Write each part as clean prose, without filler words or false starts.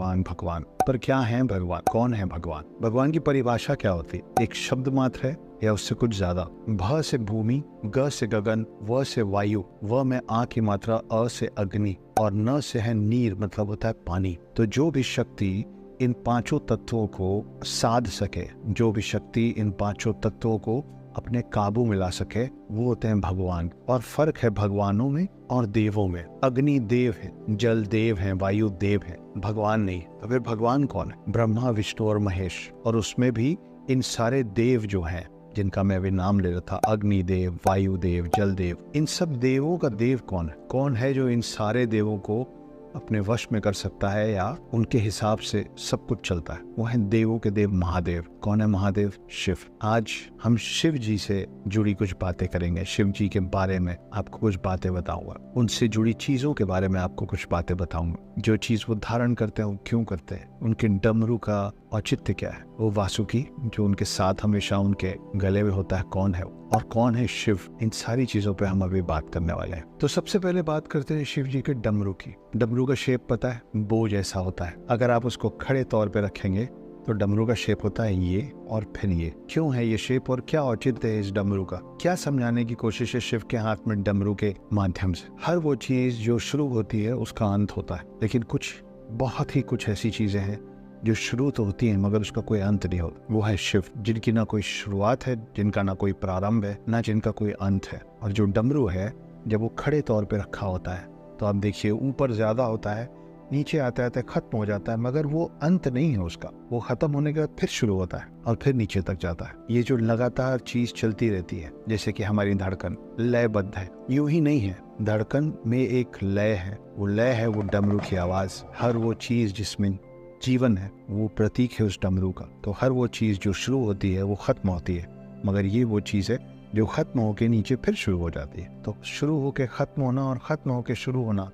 भगवान भगवान। पर क्या है भगवान? कौन है भगवान? भगवान की परिभाषा क्या होती है? एक शब्द मात्र है या उससे कुछ ज्यादा? भ से भूमि, ग से गगन, व से वायु, व में आ की मात्रा, अ से अग्नि और न से है नीर, मतलब होता है पानी। तो जो भी शक्ति इन पांचों तत्वों को साध सके, जो भी शक्ति इन पांचों तत्वों को अपने काबू में ला सके, वो होते हैं भगवान। और फर्क है भगवानों में और देवों में। अग्नि देव है, जल देव है, वायु देव है, भगवान नहीं। तो फिर भगवान कौन है? ब्रह्मा, विष्णु और महेश। और उसमें भी इन सारे देव जो हैं, जिनका मैं अभी नाम ले रहा था, अग्नि देव, वायु देव, जल देव, इन सब देवों का देव कौन है? कौन है जो इन सारे देवों को अपने वश में कर सकता है या उनके हिसाब से सब कुछ चलता है? वो है देवों के देव महादेव। कौन है महादेव? शिव। आज हम शिव जी से जुड़ी कुछ बातें करेंगे। शिव जी के बारे में आपको कुछ बातें बताऊंगा, उनसे जुड़ी चीजों के बारे में आपको कुछ बातें बताऊंगा। जो चीज वो धारण करते हैं वो क्यों करते हैं, उनके डमरू का औचित्य क्या है, वो वासुकी जो उनके साथ हमेशा उनके गले में होता है, कौन है वो, और कौन है शिव। इन सारी चीजों पे हम अभी बात करने वाले हैं। तो सबसे पहले बात करते हैं शिव जी के डमरू की। डमरू का शेप पता है? बो जैसा होता है। अगर आप उसको खड़े तौर पे रखेंगे तो डमरू का शेप होता है ये और फिर ये। क्यों है ये शेप और क्या औचित्य है इस डमरू का? क्या समझाने की कोशिश है शिव के हाथ में डमरू के माध्यम से? हर वो चीज जो शुरू होती है उसका अंत होता है, लेकिन बहुत ही कुछ ऐसी चीजें हैं जो शुरू तो होती है मगर उसका कोई अंत नहीं होता। वो है शिव, जिनकी ना कोई शुरुआत है, जिनका ना कोई प्रारंभ है, ना जिनका कोई अंत है। और जो डमरू है, जब वो खड़े तौर पे रखा होता है तो आप देखिए ऊपर ज्यादा होता है, नीचे आते आते खत्म हो जाता है, मगर वो अंत नहीं है उसका। वो खत्म होने के बाद फिर शुरू होता है और फिर नीचे तक जाता है। ये जो लगातार चीज चलती रहती है, जैसे कि हमारी धड़कन लयबद्ध है, यूं ही नहीं है। धड़कन में एक लय है, वो लय है वो डमरू की आवाज। हर वो चीज जिसमें जीवन है वो प्रतीक है उस डमरू का। तो हर वो चीज जो शुरू होती है वो खत्म होती है, मगर ये वो चीज है जो खत्म होके नीचे फिर शुरू हो जाती है। तो शुरू होके खत्म होना और खत्म होके शुरू होना,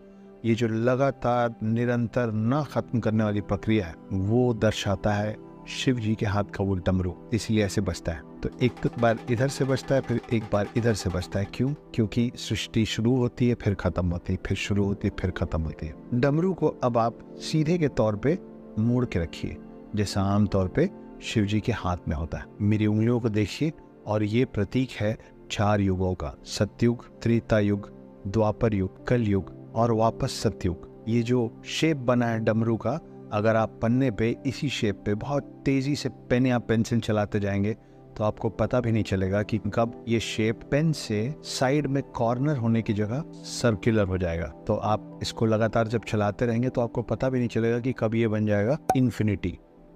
ये जो लगातार निरंतर ना खत्म करने वाली प्रक्रिया है, वो दर्शाता है शिव जी के हाथ का वो डमरू। इसलिए ऐसे बजता है। तो एक बार इधर से बजता है, फिर एक बार इधर से बजता है। क्यों? क्योंकि सृष्टि शुरू होती है फिर खत्म होती है, फिर शुरू होती है फिर खत्म होती है। डमरू को अब आप सीधे के तौर पे मोड़ के रखिए, जैसा आम तौर पे शिव जी के हाथ में होता है। मेरी उंगलियों को देखिए और ये प्रतीक है 4 युगों का, सतयुग, त्रेता युग, द्वापर युग, कल युग और वापस सतयुग। ये जो शेप बना है डमरू का, अगर आप पन्ने पे इसी शेप पे बहुत तेजी से पेन या पेंसिल चलाते जाएंगे तो आपको पता भी नहीं चलेगा कि कब ये शेप पेन से साइड में कॉर्नर होने की जगह सर्कुलर हो जाएगा। तो आप इसको लगातार जब चलाते रहेंगे तो आपको पता भी नहीं चलेगा कि कब ये बन जाएगा इन्फिनिटी।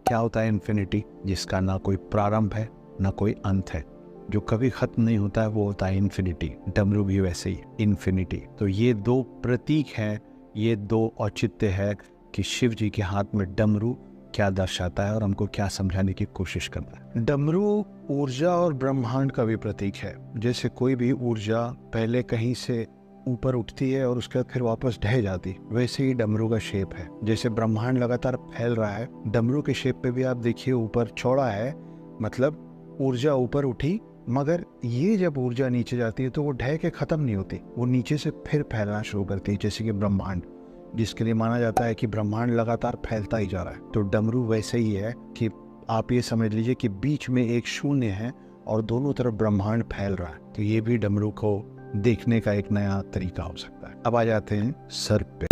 क्या होता है इन्फिनिटी? जिसका ना कोई प्रारंभ है ना कोई अंत है, जो कभी खत्म नहीं होता है, वो होता है इन्फिनिटी। डमरू भी वैसे ही इन्फिनिटी। तो ये 2 प्रतीक हैं, ये 2 औचित्य है कि शिव जी के हाथ में डमरू क्या दर्शाता है और हमको क्या समझाने की कोशिश करता है। डमरू ऊर्जा और ब्रह्मांड का भी प्रतीक है। जैसे कोई भी ऊर्जा पहले कहीं से ऊपर उठती है और उसके बाद फिर वापस ढह जाती, वैसे ही डमरू का शेप है। जैसे ब्रह्मांड लगातार फैल रहा है, डमरू के शेप पे भी आप देखिए ऊपर चौड़ा है, मतलब ऊर्जा ऊपर उठी, मगर ये जब ऊर्जा नीचे जाती है तो वो ढह के खत्म नहीं होती, वो नीचे से फिर फैलना शुरू करती है। जैसे कि ब्रह्मांड, जिसके लिए माना जाता है कि ब्रह्मांड लगातार फैलता ही जा रहा है, तो डमरू वैसे ही है कि आप ये समझ लीजिए कि बीच में एक शून्य है और दोनों तरफ ब्रह्मांड फैल रहा है। तो ये भी डमरू को देखने का एक नया तरीका हो सकता है। अब आ जाते हैं सर पे।